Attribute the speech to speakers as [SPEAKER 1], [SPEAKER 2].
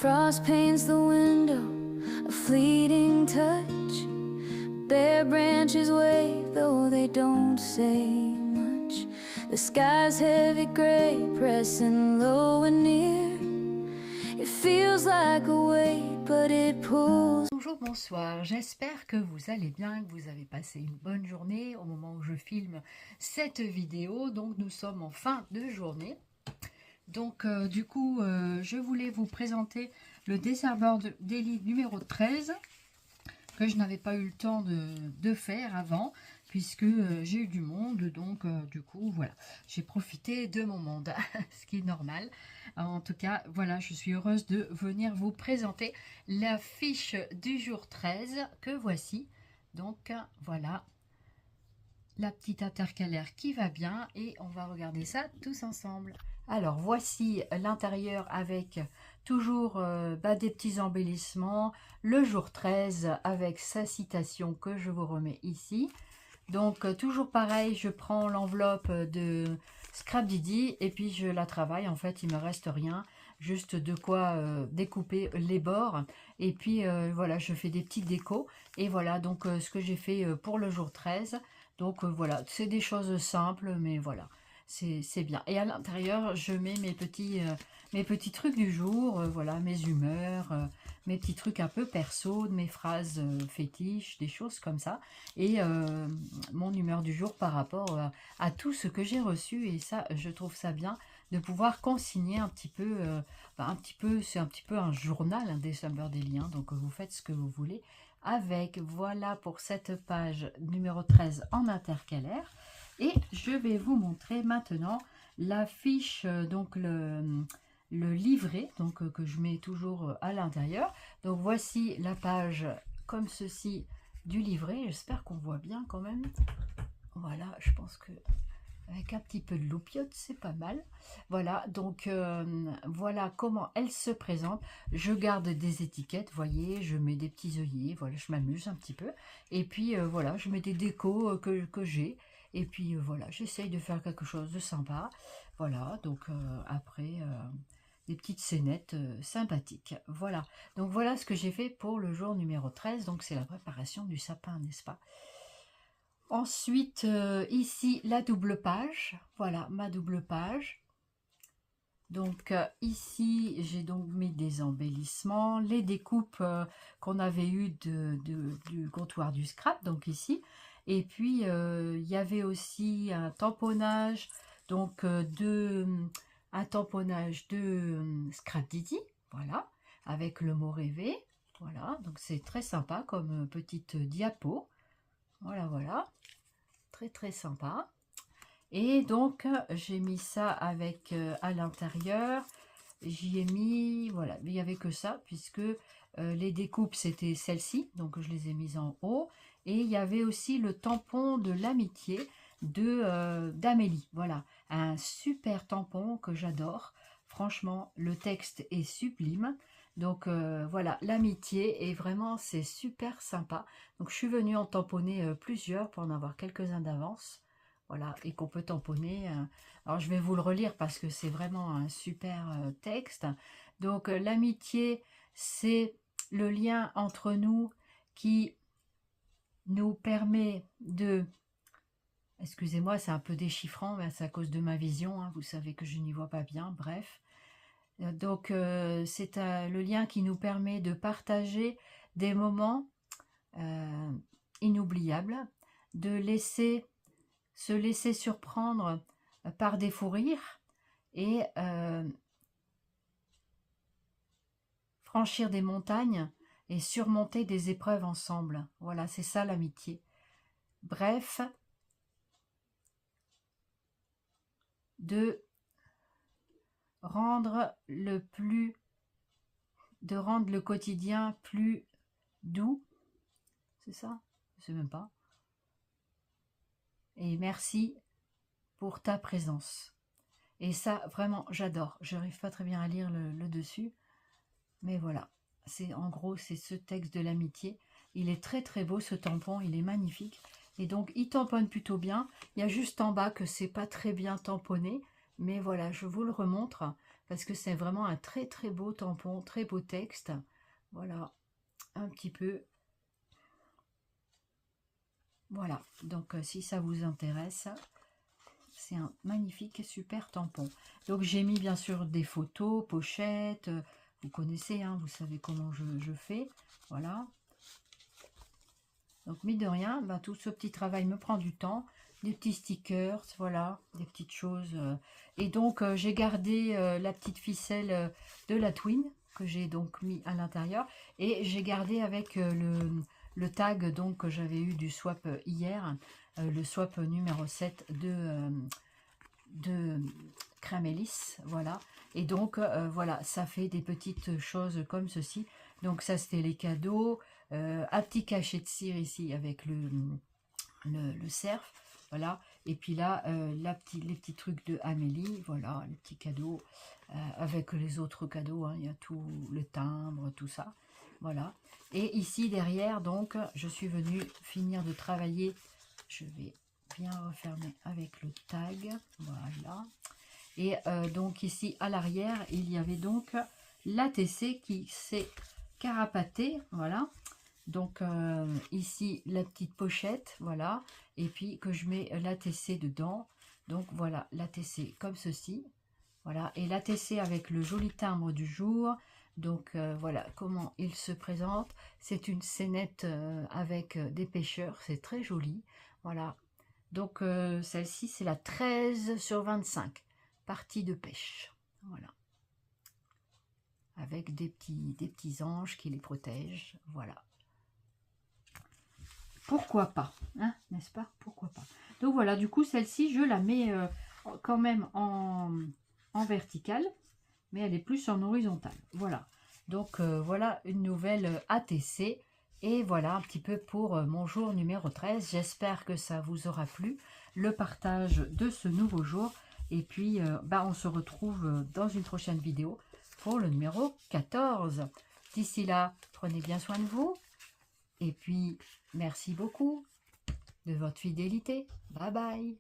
[SPEAKER 1] Frost paints the window, a fleeting touch. Bare branches wave, though they don't say much. The sky's heavy gray, pressing low and near. It feels like a weight, but it pulls.
[SPEAKER 2] Bonjour, bonsoir, j'espère que vous allez bien, que vous avez passé une bonne journée au moment où je filme cette vidéo. Donc nous sommes en fin de journée. Donc je voulais vous présenter le Desserveur Daily numéro 13 que je n'avais pas eu le temps de faire avant puisque j'ai eu du monde. Donc voilà, j'ai profité de mon monde, ce qui est normal. En tout cas, voilà, je suis heureuse de venir vous présenter la fiche du jour 13 que voici. Donc voilà, la petite intercalaire qui va bien et on va regarder ça tous ensemble. Alors voici l'intérieur avec toujours des petits embellissements, le jour 13 avec sa citation que je vous remets ici. Donc toujours pareil, je prends l'enveloppe de Scrap Didi et puis je la travaille. En fait il me reste rien, juste de quoi découper les bords et puis voilà, je fais des petites décos. Et voilà donc ce que j'ai fait pour le jour 13. Donc voilà, c'est des choses simples mais voilà, c'est bien. Et à l'intérieur je mets mes petits trucs du jour, voilà, mes humeurs, mes petits trucs un peu perso, mes phrases fétiches, des choses comme ça, et mon humeur du jour par rapport à tout ce que j'ai reçu. Et ça, je trouve ça bien de pouvoir consigner un petit peu, c'est un petit peu un journal, un Desserveur Daily, donc vous faites ce que vous voulez avec. Voilà pour cette page numéro 13 en intercalaire. Et je vais vous montrer maintenant la fiche, donc le livret, donc que je mets toujours à l'intérieur. Donc voici la page comme ceci du livret. J'espère qu'on voit bien quand même. Voilà, je pense que avec un petit peu de loupiote, c'est pas mal. Voilà, donc voilà comment elle se présente. Je garde des étiquettes, voyez, je mets des petits œillets, voilà, je m'amuse un petit peu. Et puis voilà, je mets des décos que j'ai. Et puis voilà, j'essaye de faire quelque chose de sympa. Voilà, donc après, des petites scénettes sympathiques. Voilà, donc voilà ce que j'ai fait pour le jour numéro 13. Donc c'est la préparation du sapin, n'est-ce pas? Ensuite, ici, la double page. Voilà, ma double page. Donc, ici, j'ai donc mis des embellissements, les découpes qu'on avait eues du comptoir du scrap, donc ici. Et puis, il y avait aussi un tamponnage, donc un tamponnage de Scrap Didi, voilà, avec le mot rêvé. Voilà, donc c'est très sympa comme petite diapo. Voilà, voilà, très très sympa. Et donc j'ai mis ça avec à l'intérieur, j'y ai mis, voilà, il n'y avait que ça puisque les découpes c'était celle-ci, donc je les ai mises en haut. Et il y avait aussi le tampon de l'amitié d'Amélie, voilà, un super tampon que j'adore. Franchement, le texte est sublime. Donc voilà, l'amitié, et vraiment c'est super sympa. Donc je suis venue en tamponner plusieurs pour en avoir quelques-uns d'avance. Voilà, et qu'on peut tamponner. Alors je vais vous le relire parce que c'est vraiment un super texte. Donc l'amitié, c'est le lien entre nous qui nous permet de... Excusez-moi, c'est un peu déchiffrant, mais c'est à cause de ma vision, vous savez que je n'y vois pas bien, bref. Donc c'est le lien qui nous permet de partager des moments inoubliables, de se laisser surprendre par des fous rires et franchir des montagnes et surmonter des épreuves ensemble. Voilà, c'est ça l'amitié. Bref, de rendre le quotidien plus doux. C'est ça? Je sais même pas. Et merci pour ta présence. Et ça, vraiment, j'adore. Je n'arrive pas très bien à lire le dessus. Mais voilà, en gros, c'est ce texte de l'amitié. Il est très très beau, ce tampon, il est magnifique. Et donc, il tamponne plutôt bien. Il y a juste en bas que c'est pas très bien tamponné. Mais voilà, je vous le remontre. parce que c'est vraiment un très très beau tampon, très beau texte. Voilà, un petit peu. Voilà, donc si ça vous intéresse, c'est un magnifique, super tampon. Donc j'ai mis bien sûr des photos, pochettes, vous connaissez, hein, vous savez comment je fais. Voilà. Donc mine de rien, ben, tout ce petit travail me prend du temps. Des petits stickers, voilà, des petites choses. Et donc j'ai gardé la petite ficelle de la Twin, que j'ai donc mis à l'intérieur. Et j'ai gardé avec le tag donc, que j'avais eu du swap hier, le swap numéro 7 de Cramélis, voilà. Et donc voilà, ça fait des petites choses comme ceci. Donc ça c'était les cadeaux, un petit cachet de cire ici avec le cerf, voilà. Et puis là les petits trucs de Amélie, voilà, les petits cadeaux avec les autres cadeaux, hein. Il y a tout le timbre, tout ça, voilà. Et ici derrière, donc je suis venue finir de travailler. Je vais bien refermer avec le tag, voilà. Et donc ici à l'arrière il y avait donc l'ATC qui s'est carapaté, voilà. Donc ici la petite pochette, voilà, et puis que je mets l'ATC dedans. Donc voilà, l'ATC comme ceci, voilà, et l'ATC avec le joli timbre du jour. Donc voilà comment il se présente. C'est une scénette avec des pêcheurs, c'est très joli, voilà. Donc celle-ci c'est la 13/25, partie de pêche, voilà, avec des petits anges qui les protègent, voilà. Pourquoi pas, hein, n'est-ce pas? Pourquoi pas? Donc voilà, du coup celle-ci je la mets quand même en verticale, mais elle est plus en horizontale, voilà. Donc voilà une nouvelle ATC. Et voilà un petit peu pour mon jour numéro 13. J'espère que ça vous aura plu, le partage de ce nouveau jour. Et puis on se retrouve dans une prochaine vidéo pour le numéro 14. D'ici là, prenez bien soin de vous. Et puis, merci beaucoup de votre fidélité. Bye bye.